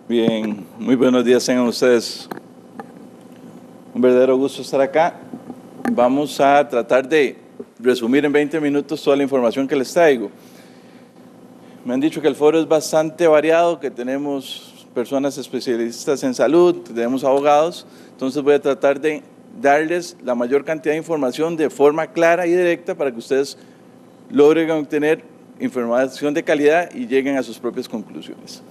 Bien, muy buenos días tengan ustedes. Un verdadero gusto estar acá. Vamos a tratar de resumir en 20 minutos toda la información que les traigo. Me han dicho que el foro es bastante variado, que tenemos personas especialistas en salud, tenemos abogados, entonces voy a tratar de darles la mayor cantidad de información de forma clara y directa para que ustedes logren obtener información de calidad y lleguen a sus propias conclusiones.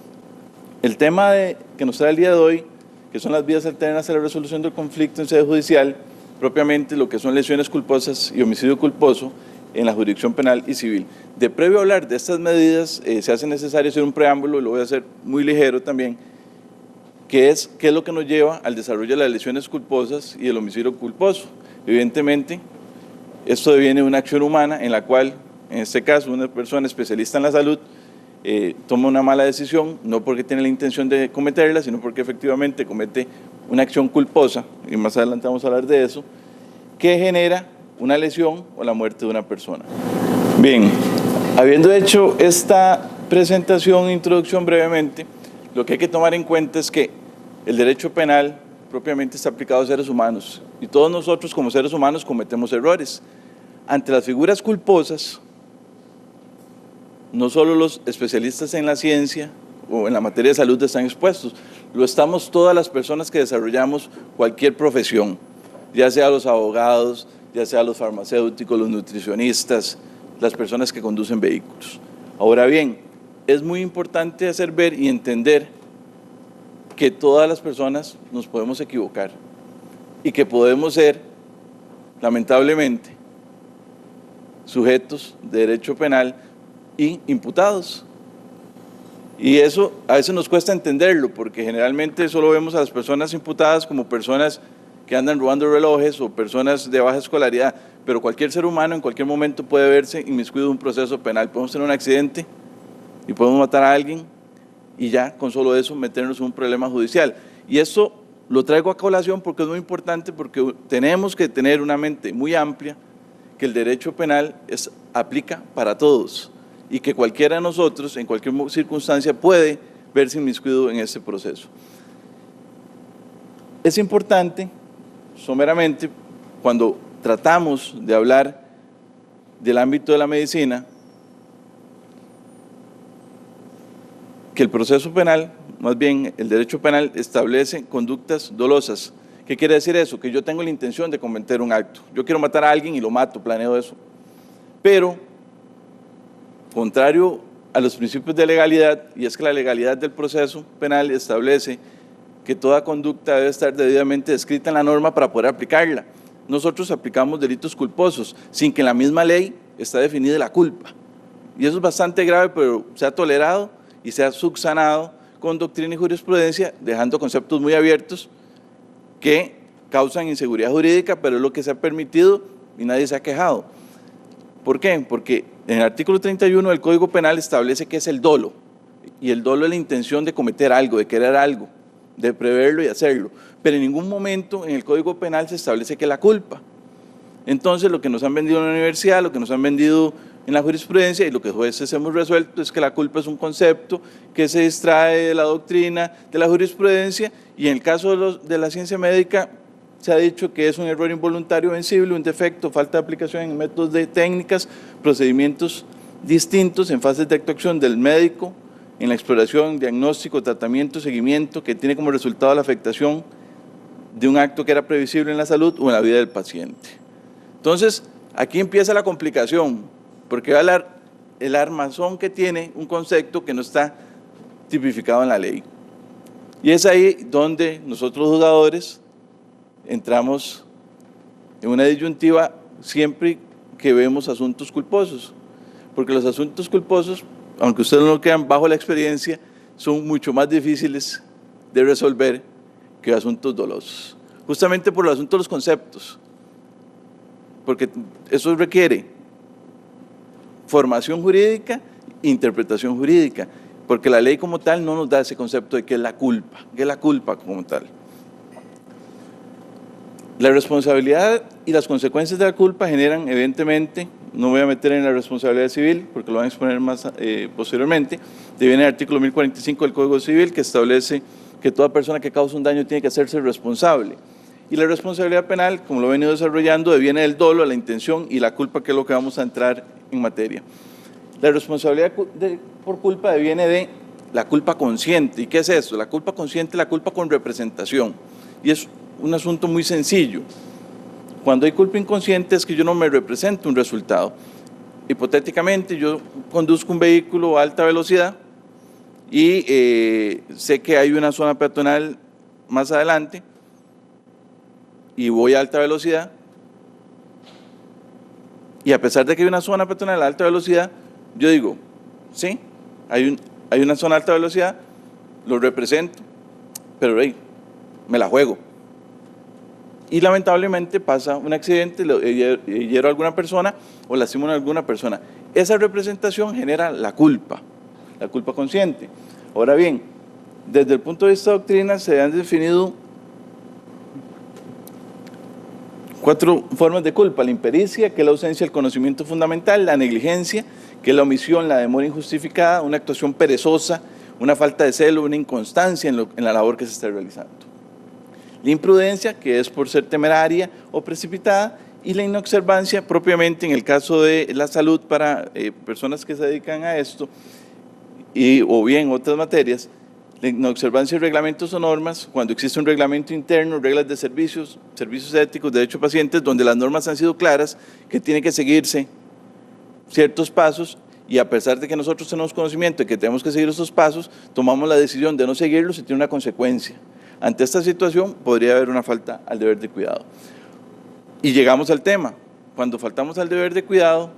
El tema que nos trae el día de hoy, que son las vías alternas a la resolución del conflicto en sede judicial, propiamente lo que son lesiones culposas y homicidio culposo en la jurisdicción penal y civil. De previo a hablar de estas medidas, se hace necesario hacer un preámbulo, lo voy a hacer muy ligero también, que es qué es lo que nos lleva al desarrollo de las lesiones culposas y el homicidio culposo. Evidentemente, esto deviene de una acción humana en la cual, en este caso, una persona especialista en la salud toma una mala decisión, no porque tiene la intención de cometerla, sino porque efectivamente comete una acción culposa, y más adelante vamos a hablar de eso, que genera una lesión o la muerte de una persona. Bien, habiendo hecho esta presentación e introducción brevemente, lo que hay que tomar en cuenta es que el derecho penal propiamente está aplicado a seres humanos, y todos nosotros como seres humanos cometemos errores. Ante las figuras culposas, no solo los especialistas en la ciencia o en la materia de salud están expuestos, lo estamos todas las personas que desarrollamos cualquier profesión, ya sea los abogados, ya sea los farmacéuticos, los nutricionistas, las personas que conducen vehículos. Ahora bien, es muy importante hacer ver y entender que todas las personas nos podemos equivocar y que podemos ser, lamentablemente, sujetos de derecho penal y imputados. Y eso a veces nos cuesta entenderlo, porque generalmente solo vemos a las personas imputadas como personas que andan robando relojes o personas de baja escolaridad, pero cualquier ser humano en cualquier momento puede verse inmiscuido en un proceso penal. Podemos tener un accidente y podemos matar a alguien y ya con solo eso meternos en un problema judicial. Y eso lo traigo a colación porque es muy importante, porque tenemos que tener una mente muy amplia, que el derecho penal aplica para todos y que cualquiera de nosotros en cualquier circunstancia puede verse inmiscuido en este proceso. Es importante, someramente, cuando tratamos de hablar del ámbito de la medicina, que el proceso penal, más bien el derecho penal, establece conductas dolosas. ¿Qué quiere decir eso? Que yo tengo la intención de cometer un acto. Yo quiero matar a alguien y lo mato, planeo eso. Pero, contrario a los principios de legalidad, y es que la legalidad del proceso penal establece que toda conducta debe estar debidamente descrita en la norma para poder aplicarla. Nosotros aplicamos delitos culposos sin que en la misma ley está definida la culpa. Y eso es bastante grave, pero se ha tolerado y se ha subsanado con doctrina y jurisprudencia, dejando conceptos muy abiertos que causan inseguridad jurídica, pero es lo que se ha permitido y nadie se ha quejado. ¿Por qué? Porque en el artículo 31 del Código Penal establece que es el dolo, y el dolo es la intención de cometer algo, de querer algo, de preverlo y hacerlo, pero en ningún momento en el Código Penal se establece que es la culpa. Entonces, lo que nos han vendido en la universidad, lo que nos han vendido en la jurisprudencia y lo que jueces hemos resuelto es que la culpa es un concepto que se extrae de la doctrina, de la jurisprudencia, y en el caso de la ciencia médica se ha dicho que es un error involuntario vencible, un defecto, falta de aplicación en métodos de técnicas, procedimientos distintos en fases de actuación del médico, en la exploración, diagnóstico, tratamiento, seguimiento, que tiene como resultado la afectación de un acto que era previsible en la salud o en la vida del paciente. Entonces, aquí empieza la complicación, porque va a hablar el armazón que tiene un concepto que no está tipificado en la ley. Y es ahí donde nosotros los jugadores entramos en una disyuntiva siempre que vemos asuntos culposos, porque los asuntos culposos, aunque ustedes no lo crean, bajo la experiencia, son mucho más difíciles de resolver que asuntos dolosos, justamente por el asunto de los conceptos, porque eso requiere formación jurídica e interpretación jurídica, porque la ley como tal no nos da ese concepto de qué es la culpa como tal. La responsabilidad y las consecuencias de la culpa generan evidentemente no voy a meter en la responsabilidad civil porque lo van a exponer más posteriormente, viene el artículo 1045 del Código Civil que establece que toda persona que causa un daño tiene que hacerse responsable. Y la responsabilidad penal, como lo he venido desarrollando, deviene del dolo, la intención y la culpa, que es lo que vamos a entrar en materia. La responsabilidad por culpa deviene de la culpa consciente. ¿Y qué es eso? La culpa consciente, la culpa con representación. Y es un asunto muy sencillo. Cuando hay culpa inconsciente es que yo no me represento un resultado. Hipotéticamente, yo conduzco un vehículo a alta velocidad y sé que hay una zona peatonal más adelante y voy a alta velocidad, y a pesar de que hay una zona peatonal a alta velocidad, yo digo, sí, hay una zona a alta velocidad, lo represento, pero hey, me la juego. Y lamentablemente pasa un accidente, hiero a alguna persona o lastimo a alguna persona. Esa representación genera la culpa consciente. Ahora bien, desde el punto de vista de doctrina se han definido 4 formas de culpa: la impericia, que es la ausencia del conocimiento fundamental; la negligencia, que es la omisión, la demora injustificada; una actuación perezosa, una falta de celo, una inconstancia en la labor que se está realizando; la imprudencia, que es por ser temeraria o precipitada; y la inobservancia, propiamente en el caso de la salud para personas que se dedican a esto, o bien otras materias, la inobservancia de reglamentos o normas, cuando existe un reglamento interno, reglas de servicios éticos, derecho a pacientes, donde las normas han sido claras, que tiene que seguirse ciertos pasos, y a pesar de que nosotros tenemos conocimiento de que tenemos que seguir esos pasos, tomamos la decisión de no seguirlos y tiene una consecuencia. Ante esta situación podría haber una falta al deber de cuidado. Y llegamos al tema: cuando faltamos al deber de cuidado,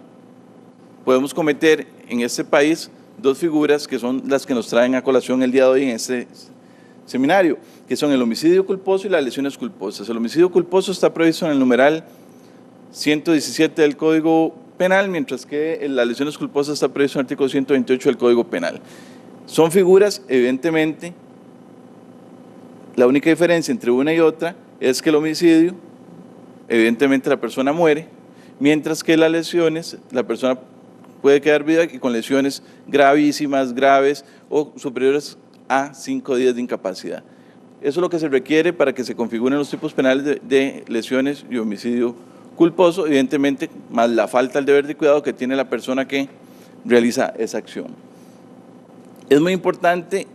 podemos cometer en este país 2 figuras que son las que nos traen a colación el día de hoy en este seminario, que son el homicidio culposo y las lesiones culposas. El homicidio culposo está previsto en el numeral 117 del Código Penal, mientras que las lesiones culposas está previsto en el artículo 128 del Código Penal. Son figuras, evidentemente, la única diferencia entre una y otra es que el homicidio, evidentemente la persona muere, mientras que las lesiones, la persona puede quedar viva y con lesiones gravísimas, graves o superiores a 5 días de incapacidad. Eso es lo que se requiere para que se configuren los tipos penales de lesiones y homicidio culposo, evidentemente, más la falta al deber de cuidado que tiene la persona que realiza esa acción. Es muy importante,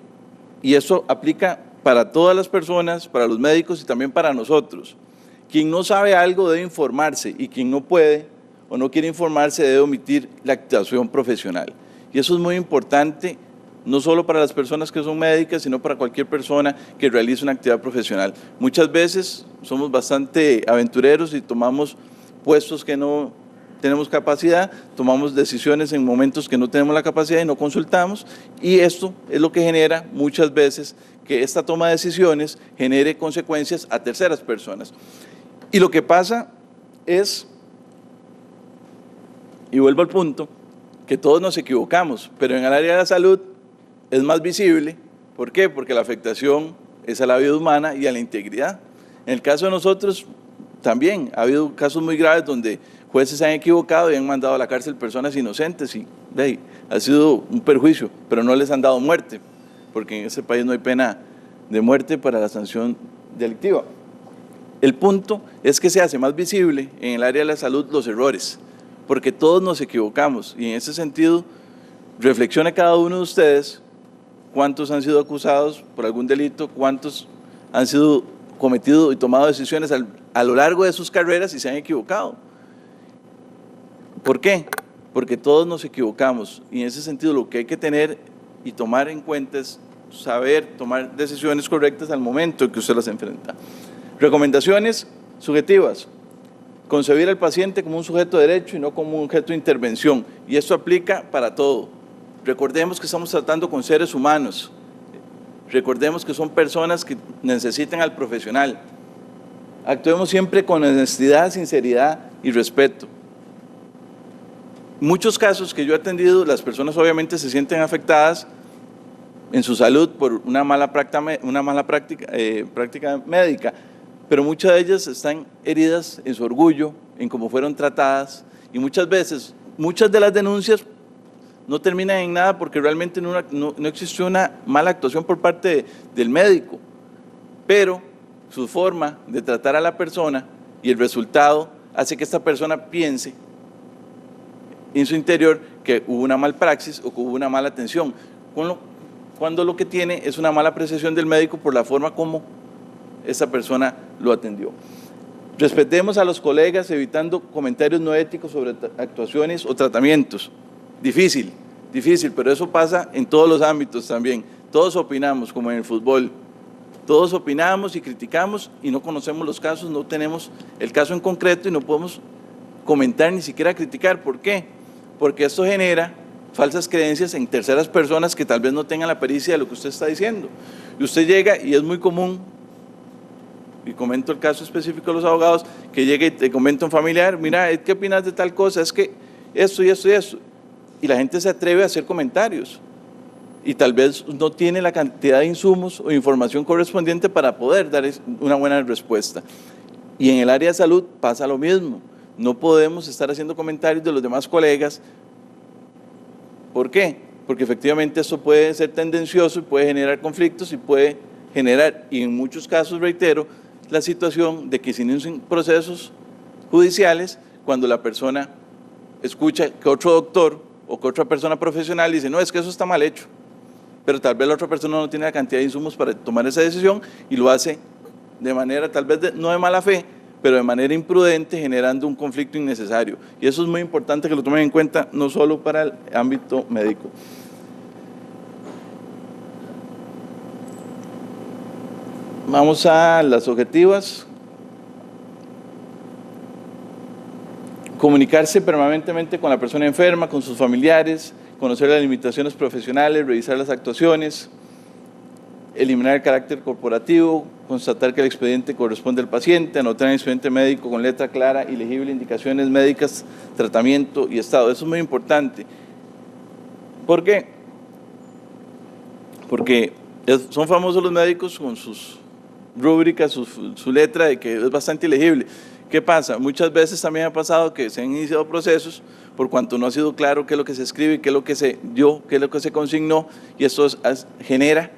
y eso aplica para todas las personas, para los médicos y también para nosotros. Quien no sabe algo debe informarse, y quien no puede o no quiere informarse debe omitir la actuación profesional. Y eso es muy importante, no solo para las personas que son médicas, sino para cualquier persona que realice una actividad profesional. Muchas veces somos bastante aventureros y tomamos puestos que no tenemos capacidad, tomamos decisiones en momentos que no tenemos la capacidad y no consultamos, y esto es lo que genera muchas veces que esta toma de decisiones genere consecuencias a terceras personas. Y lo que pasa es, y vuelvo al punto, que todos nos equivocamos, pero en el área de la salud es más visible. ¿Por qué? Porque la afectación es a la vida humana y a la integridad. En el caso de nosotros también ha habido casos muy graves donde jueces se han equivocado y han mandado a la cárcel personas inocentes, y ha sido un perjuicio, pero no les han dado muerte, porque en ese país no hay pena de muerte para la sanción delictiva. El punto es que se hace más visible en el área de la salud los errores, porque todos nos equivocamos, y en ese sentido, reflexione cada uno de ustedes cuántos han sido acusados por algún delito, cuántos han sido cometido y tomado decisiones a lo largo de sus carreras y se han equivocado. ¿Por qué? Porque todos nos equivocamos, y en ese sentido lo que hay que tener y tomar en cuenta es saber tomar decisiones correctas al momento en que usted las enfrenta. Recomendaciones subjetivas: concebir al paciente como un sujeto de derecho y no como un objeto de intervención, y esto aplica para todo. Recordemos que estamos tratando con seres humanos, recordemos que son personas que necesitan al profesional. Actuemos siempre con honestidad, sinceridad y respeto. En muchos casos que yo he atendido, las personas obviamente se sienten afectadas en su salud por una mala práctica médica, pero muchas de ellas están heridas en su orgullo, en cómo fueron tratadas, Y muchas veces, muchas de las denuncias no terminan en nada porque realmente no existió una mala actuación por parte del médico, pero su forma de tratar a la persona y el resultado hace que esta persona piense en su interior que hubo una malpraxis o que hubo una mala atención, cuando lo que tiene es una mala apreciación del médico por la forma como esa persona lo atendió. Respetemos a los colegas evitando comentarios no éticos sobre actuaciones o tratamientos. Difícil, pero eso pasa en todos los ámbitos también. Todos opinamos, como en el fútbol. Todos opinamos y criticamos y no conocemos los casos, no tenemos el caso en concreto y no podemos comentar ni siquiera criticar. ¿Por qué? Porque esto genera falsas creencias en terceras personas que tal vez no tengan la pericia de lo que usted está diciendo. Y usted llega, y es muy común, y comento el caso específico de los abogados, que llega y te comenta un familiar, mira, ¿qué opinas de tal cosa? Es que esto y esto y esto. Y la gente se atreve a hacer comentarios y tal vez no tiene la cantidad de insumos o información correspondiente para poder dar una buena respuesta. Y en el área de salud pasa lo mismo. No podemos estar haciendo comentarios de los demás colegas. ¿Por qué? Porque efectivamente esto puede ser tendencioso y puede generar conflictos y puede generar, y en muchos casos, reitero, la situación de que se inicien procesos judiciales cuando la persona escucha que otro doctor o que otra persona profesional dice, no, es que eso está mal hecho, pero tal vez la otra persona no tiene la cantidad de insumos para tomar esa decisión y lo hace de manera tal vez no de mala fe, pero de manera imprudente, generando un conflicto innecesario. Y eso es muy importante que lo tomen en cuenta, no solo para el ámbito médico. Vamos a las objetivas. Comunicarse permanentemente con la persona enferma, con sus familiares, conocer las limitaciones profesionales, revisar las actuaciones, eliminar el carácter corporativo, constatar que el expediente corresponde al paciente, anotar en el expediente médico con letra clara y legible indicaciones médicas, tratamiento y estado. Eso es muy importante. ¿Por qué? Porque son famosos los médicos con sus rúbricas, su letra de que es bastante ilegible. ¿Qué pasa? Muchas veces también ha pasado que se han iniciado procesos por cuanto no ha sido claro qué es lo que se escribe, qué es lo que se dio, qué es lo que se consignó, y esto genera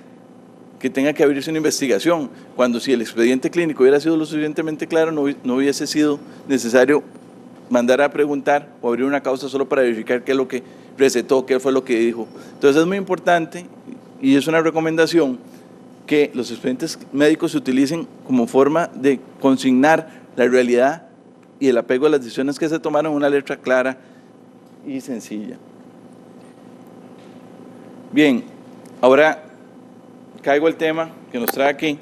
que tenga que abrirse una investigación, cuando si el expediente clínico hubiera sido lo suficientemente claro, no hubiese sido necesario mandar a preguntar o abrir una causa solo para verificar qué es lo que recetó, qué fue lo que dijo. Entonces es muy importante y es una recomendación que los expedientes médicos se utilicen como forma de consignar la realidad y el apego a las decisiones que se tomaron en una letra clara y sencilla. Bien, ahora caigo al tema que nos trae aquí,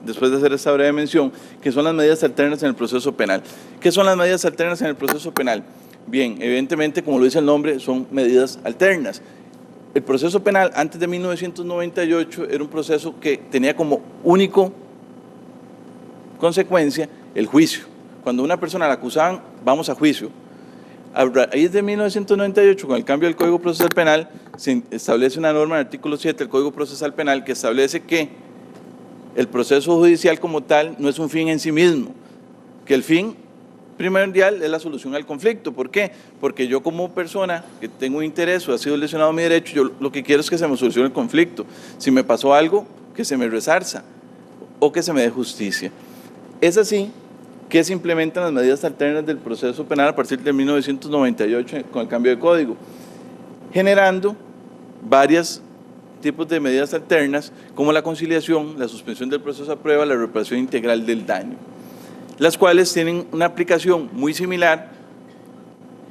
después de hacer esta breve mención, que son las medidas alternas en el proceso penal. ¿Qué son las medidas alternas en el proceso penal? Bien, evidentemente, como lo dice el nombre, son medidas alternas. El proceso penal antes de 1998 era un proceso que tenía como único consecuencia el juicio. Cuando una persona la acusaban, vamos a juicio. A raíz de 1998, con el cambio del Código Procesal Penal, se establece una norma en el artículo 7 del Código Procesal Penal que establece que el proceso judicial como tal no es un fin en sí mismo, que el fin primordial es la solución al conflicto. ¿Por qué? Porque yo como persona que tengo un interés o ha sido lesionado mi derecho, yo lo que quiero es que se me solucione el conflicto. Si me pasó algo, que se me resarza o que se me dé justicia. Es así que se implementan las medidas alternas del proceso penal a partir de 1998 con el cambio de código, generando varios tipos de medidas alternas como la conciliación, la suspensión del proceso a prueba, la reparación integral del daño, las cuales tienen una aplicación muy similar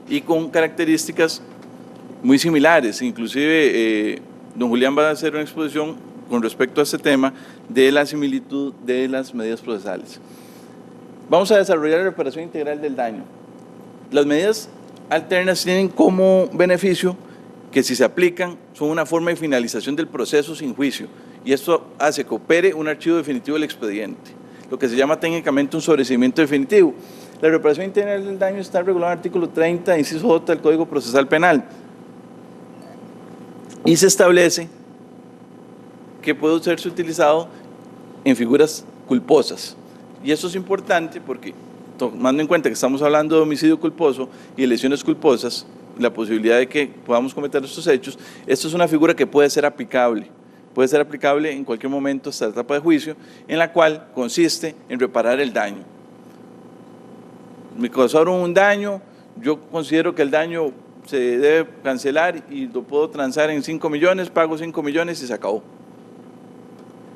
y con características muy similares. Inclusive, don Julián va a hacer una exposición con respecto a este tema de la similitud de las medidas procesales. Vamos a desarrollar la reparación integral del daño. Las medidas alternas tienen como beneficio que si se aplican son una forma de finalización del proceso sin juicio, y esto hace que opere un archivo definitivo del expediente, lo que se llama técnicamente un sobreseimiento definitivo. La reparación integral del daño está regulada en el artículo 30, inciso J del Código Procesal Penal, y se establece que puede serse utilizado en figuras culposas. Y eso es importante porque tomando en cuenta que estamos hablando de homicidio culposo y lesiones culposas, la posibilidad de que podamos cometer estos hechos, esto es una figura que puede ser aplicable en cualquier momento hasta la etapa de juicio, en la cual consiste en reparar el daño. Me causaron un daño, yo considero que el daño se debe cancelar y lo puedo transar en 5 millones, pago 5 millones y se acabó.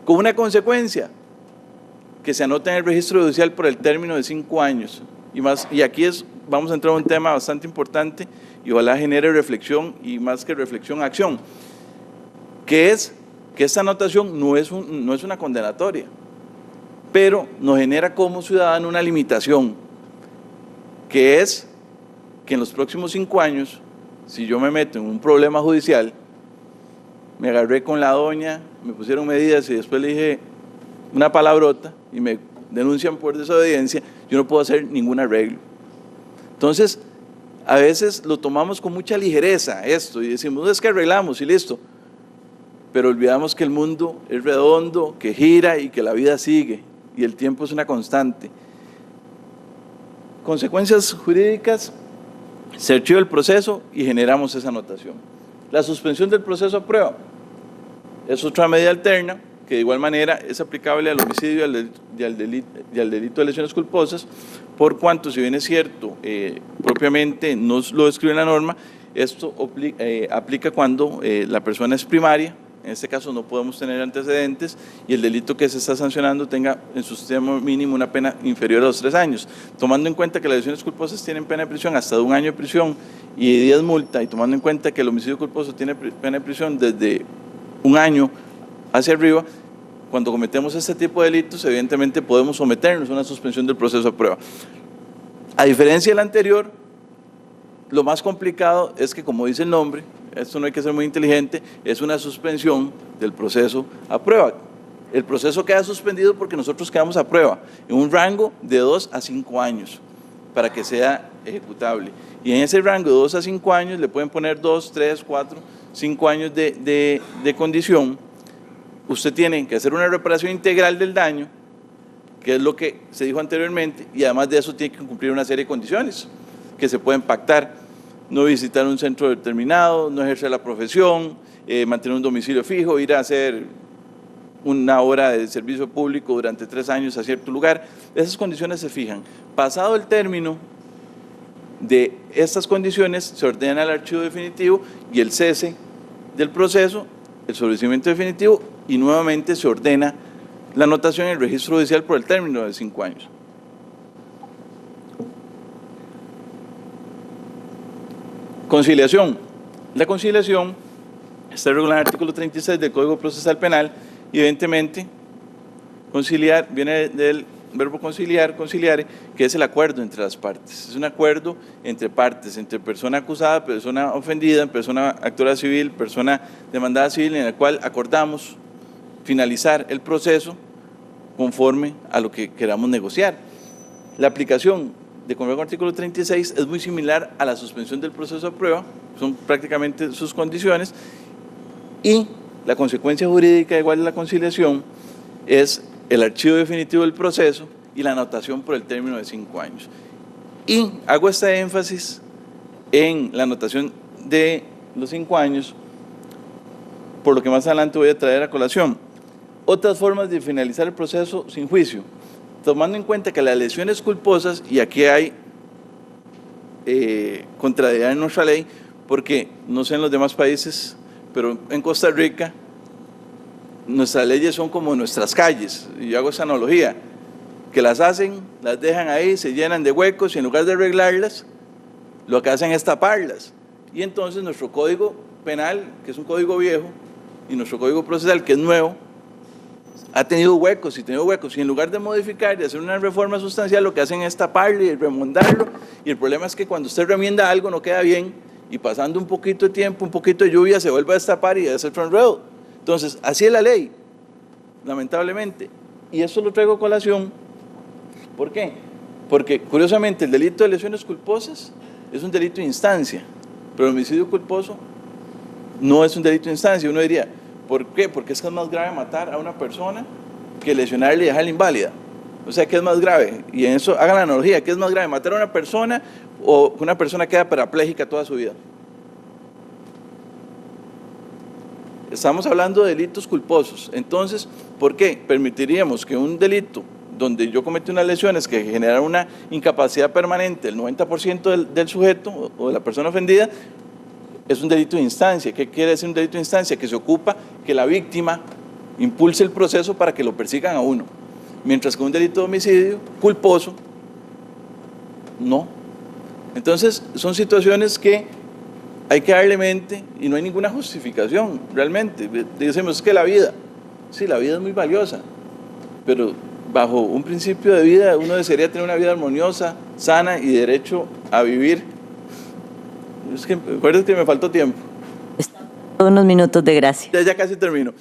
Con una consecuencia, que se anota en el registro judicial por el término de 5 años. Y aquí vamos a entrar a un tema bastante importante y ojalá genere reflexión y más que reflexión, acción, que es que esta anotación no es una condenatoria, pero nos genera como ciudadano una limitación, que es que en los próximos 5 años, si yo me meto en un problema judicial, me agarré con la doña, me pusieron medidas y después le dije una palabrota y me denuncian por desobediencia, yo no puedo hacer ningún arreglo. Entonces, a veces lo tomamos con mucha ligereza esto y decimos, no es que arreglamos y listo, pero olvidamos que el mundo es redondo, que gira y que la vida sigue y el tiempo es una constante. Consecuencias jurídicas, se archiva el proceso y generamos esa anotación. La suspensión del proceso a prueba es otra medida alterna que de igual manera es aplicable al homicidio y al delito de lesiones culposas, por cuanto, si bien es cierto, propiamente no lo describe la norma, esto aplica cuando la persona es primaria, en este caso no podemos tener antecedentes, y el delito que se está sancionando tenga en su sistema mínimo una pena inferior a los 3 años. Tomando en cuenta que las lesiones culposas tienen pena de prisión hasta de 1 año de prisión y de 10 multa, y tomando en cuenta que el homicidio culposo tiene pena de prisión desde 1 año hacia arriba, cuando cometemos este tipo de delitos, evidentemente podemos someternos a una suspensión del proceso a prueba. A diferencia del anterior, lo más complicado es que, como dice el nombre, esto no hay que ser muy inteligente, es una suspensión del proceso a prueba. El proceso queda suspendido porque nosotros quedamos a prueba en un rango de 2 a 5 años para que sea ejecutable. Y en ese rango de 2 a 5 años le pueden poner 2, 3, 4, 5 años de condición. Usted tiene que hacer una reparación integral del daño, que es lo que se dijo anteriormente, y además de eso tiene que cumplir una serie de condiciones que se pueden pactar. No visitar un centro determinado, no ejercer la profesión, mantener un domicilio fijo, ir a hacer una hora de servicio público durante 3 años a cierto lugar. Esas condiciones se fijan. Pasado el término de estas condiciones, se ordena el archivo definitivo y el cese del proceso, el sobreseimiento definitivo, y nuevamente se ordena la anotación en el registro judicial por el término de 5 años. Conciliación. La conciliación está regulada en el artículo 36 del Código Procesal Penal y evidentemente conciliar viene del verbo conciliar, conciliare, que es el acuerdo entre las partes. Es un acuerdo entre partes, entre persona acusada, persona ofendida, persona actora civil, persona demandada civil, en el cual acordamos finalizar el proceso conforme a lo que queramos negociar. La aplicación de conforme al artículo 36 es muy similar a la suspensión del proceso a prueba, son prácticamente sus condiciones, y la consecuencia jurídica igual de la conciliación es el archivo definitivo del proceso y la anotación por el término de 5 años. Y hago este énfasis en la anotación de los 5 años, por lo que más adelante voy a traer a colación. Otras formas de finalizar el proceso sin juicio, tomando en cuenta que las lesiones culposas, y aquí hay contrariedad en nuestra ley, porque no sé en los demás países, pero en Costa Rica nuestras leyes son como nuestras calles, y yo hago esa analogía, que las hacen, las dejan ahí, se llenan de huecos y en lugar de arreglarlas, lo que hacen es taparlas. Y entonces nuestro código penal, que es un código viejo, y nuestro código procesal, que es nuevo, ha tenido huecos y en lugar de modificar y hacer una reforma sustancial, lo que hacen es taparlo y remondarlo, y el problema es que cuando usted remienda algo no queda bien, y pasando un poquito de tiempo, un poquito de lluvia, se vuelve a destapar y hace otro enredo. Entonces, así es la ley, lamentablemente, y eso lo traigo a colación. ¿Por qué? Porque, curiosamente, el delito de lesiones culposas es un delito de instancia, pero el homicidio culposo no es un delito de instancia. Uno diría, ¿por qué? Porque es que es más grave matar a una persona que lesionarle y dejarla inválida. O sea, ¿qué es más grave? Y en eso hagan la analogía, ¿qué es más grave? ¿Matar a una persona o que una persona queda parapléjica toda su vida? Estamos hablando de delitos culposos. Entonces, ¿por qué? Permitiríamos que un delito donde yo cometí unas lesiones que generan una incapacidad permanente del 90% del sujeto o de la persona ofendida, es un delito de instancia. ¿Qué quiere decir un delito de instancia? Que se ocupa que la víctima impulse el proceso para que lo persigan a uno. Mientras que un delito de homicidio culposo, no. Entonces, son situaciones que hay que darle mente y no hay ninguna justificación, realmente. Decimos, es que la vida, sí, la vida es muy valiosa, pero bajo un principio de vida uno desearía tener una vida armoniosa, sana y derecho a vivir. Es que, recuerden que me faltó tiempo. Unos minutos de gracia. Ya casi termino.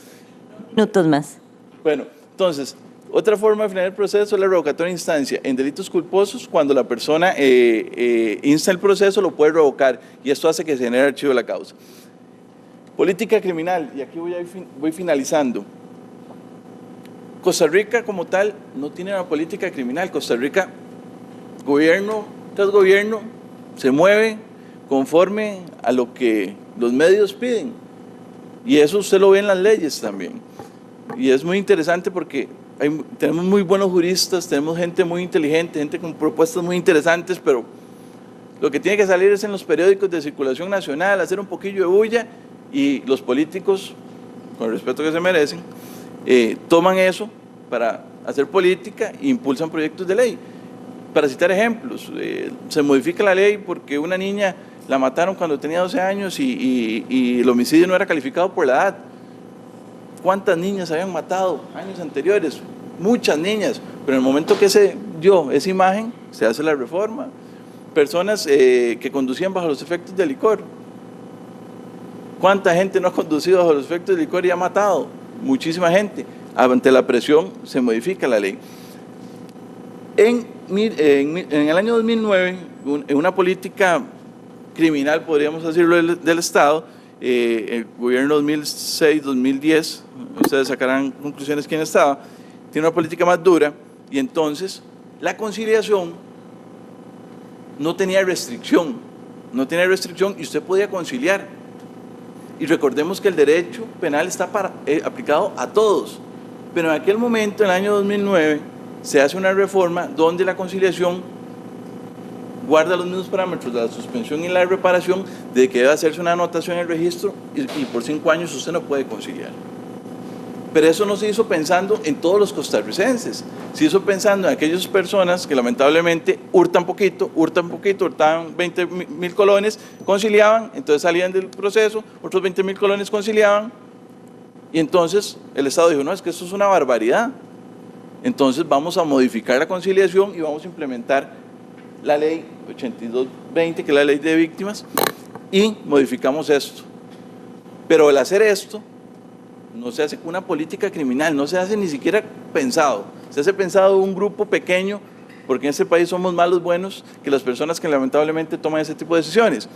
Minutos más. Bueno, entonces, otra forma de frenar el proceso es la revocatoria de instancia. En delitos culposos, cuando la persona insta el proceso, lo puede revocar y esto hace que se genere archivo de la causa. Política criminal, y aquí voy finalizando. Costa Rica como tal no tiene una política criminal. Costa Rica, gobierno tras gobierno, se mueve conforme a lo que los medios piden. Y eso usted lo ve en las leyes también. Y es muy interesante porque tenemos muy buenos juristas, tenemos gente muy inteligente, gente con propuestas muy interesantes, pero lo que tiene que salir es en los periódicos de circulación nacional, hacer un poquillo de bulla, y los políticos, con el respeto que se merecen, toman eso para hacer política e impulsan proyectos de ley. Para citar ejemplos, se modifica la ley porque una niña la mataron cuando tenía 12 años y el homicidio no era calificado por la edad. ¿Cuántas niñas habían matado años anteriores? Muchas niñas, pero en el momento que se dio esa imagen, se hace la reforma. Personas que conducían bajo los efectos del licor. ¿Cuánta gente no ha conducido bajo los efectos del licor y ha matado? Muchísima gente. Ante la presión se modifica la ley. En el año 2009, en una política criminal, podríamos decirlo, del Estado, el gobierno 2006-2010, ustedes sacarán conclusiones quién estaba, tiene una política más dura y entonces la conciliación no tenía restricción y usted podía conciliar. Y recordemos que el derecho penal está aplicado a todos, pero en aquel momento, en el año 2009, se hace una reforma donde la conciliación guarda los mismos parámetros de la suspensión y la reparación, de que debe hacerse una anotación en el registro y por 5 años usted no puede conciliar. Pero eso no se hizo pensando en todos los costarricenses, se hizo pensando en aquellas personas que lamentablemente hurtaban 20.000 colones, conciliaban, entonces salían del proceso, otros 20.000 colones conciliaban, y entonces el Estado dijo, no, es que esto es una barbaridad, entonces vamos a modificar la conciliación y vamos a implementar la ley 8220, que es la ley de víctimas, y modificamos esto. Pero al hacer esto, no se hace una política criminal, no se hace ni siquiera pensado, se hace pensado un grupo pequeño, porque en este país somos más los buenos que las personas que lamentablemente toman ese tipo de decisiones.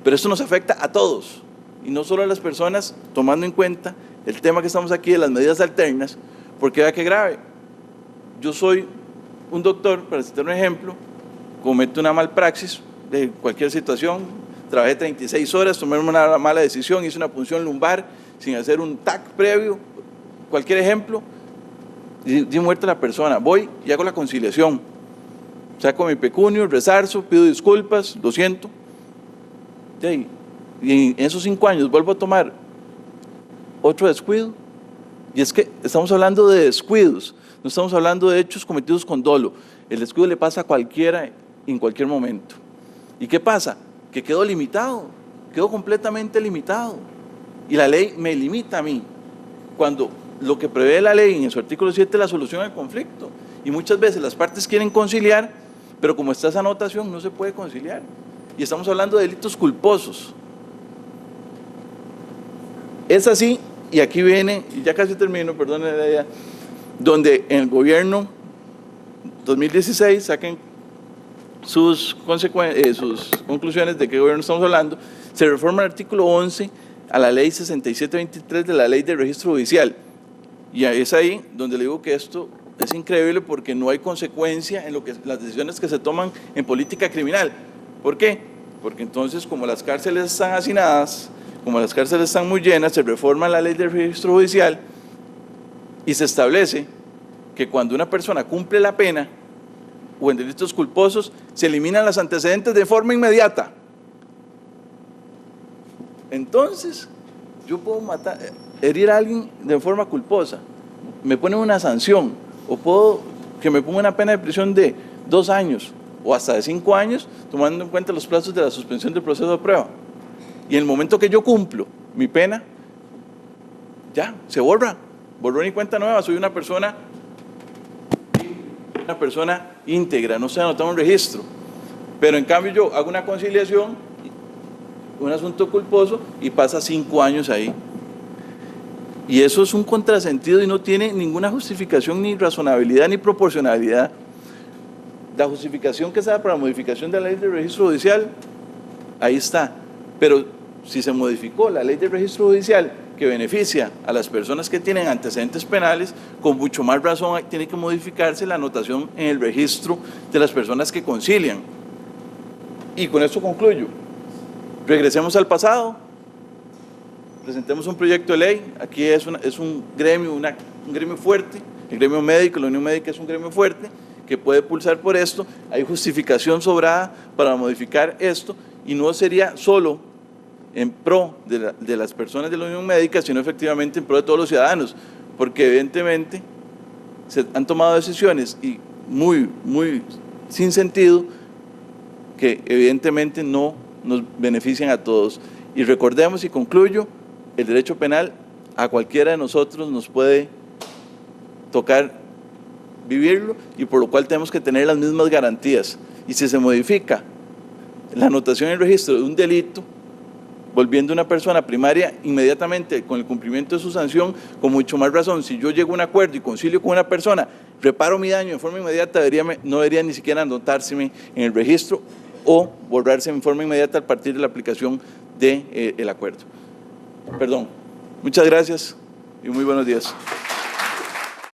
Pero esto nos afecta a todos, y no solo a las personas, tomando en cuenta el tema que estamos aquí de las medidas alternas, porque vea qué grave. Yo soy un doctor, para citar un ejemplo, cometo una malpraxis de cualquier situación, trabajé 36 horas, tomé una mala decisión, hice una punción lumbar sin hacer un TAC previo, cualquier ejemplo, di muerte a la persona. Voy y hago la conciliación, saco mi pecunio, resarzo, pido disculpas, lo siento, y en esos 5 años vuelvo a tomar otro descuido, y es que estamos hablando de descuidos, no estamos hablando de hechos cometidos con dolo. El descuido le pasa a cualquiera en cualquier momento. ¿Y qué pasa? Que quedó limitado, quedó completamente limitado. Y la ley me limita a mí, cuando lo que prevé la ley en su artículo 7 es la solución al conflicto. Y muchas veces las partes quieren conciliar, pero como está esa anotación no se puede conciliar. Y estamos hablando de delitos culposos. Es así, y aquí viene, y ya casi termino, perdónenme la idea, donde en el gobierno 2016 saquen sus conclusiones de qué gobierno estamos hablando, se reforma el artículo 11 a la ley 6723 de la ley de registro judicial, y es ahí donde le digo que esto es increíble porque no hay consecuencia en las decisiones que se toman en política criminal. ¿Por qué? Porque entonces, como las cárceles están hacinadas, como las cárceles están muy llenas, se reforma la ley del registro judicial y se establece que cuando una persona cumple la pena o en delitos culposos, se eliminan los antecedentes de forma inmediata. Entonces, yo puedo herir a alguien de forma culposa, me ponen una sanción, o puedo que me ponga una pena de prisión de 2 años o hasta de 5 años, tomando en cuenta los plazos de la suspensión del proceso de prueba. Y en el momento que yo cumplo mi pena, ya, se borra, borrón y cuenta nueva, soy una persona íntegra, no se anota un registro. Pero en cambio yo hago una conciliación, un asunto culposo, y pasa 5 años ahí. Y eso es un contrasentido y no tiene ninguna justificación, ni razonabilidad, ni proporcionalidad. La justificación que se da para la modificación de la ley del registro judicial, ahí está. Pero si se modificó la ley del registro judicial que beneficia a las personas que tienen antecedentes penales, con mucho más razón tiene que modificarse la anotación en el registro de las personas que concilian. Y con esto concluyo. Regresemos al pasado, presentemos un proyecto de ley. Aquí es un gremio, un gremio fuerte, el gremio médico, la Unión Médica es un gremio fuerte que puede pulsar por esto. Hay justificación sobrada para modificar esto y no sería solo en pro de las personas de la Unión Médica, sino efectivamente en pro de todos los ciudadanos, porque evidentemente se han tomado decisiones y muy sin sentido que evidentemente no nos benefician a todos. Y recordemos, y concluyo, el derecho penal a cualquiera de nosotros nos puede tocar vivirlo y por lo cual tenemos que tener las mismas garantías. Y si se modifica la anotación en el registro de un delito, volviendo una persona primaria inmediatamente con el cumplimiento de su sanción, con mucho más razón, si yo llego a un acuerdo y concilio con una persona, reparo mi daño en forma inmediata, no debería ni siquiera anotárseme en el registro o borrarse en forma inmediata a partir de la aplicación del acuerdo. Perdón. Muchas gracias y muy buenos días.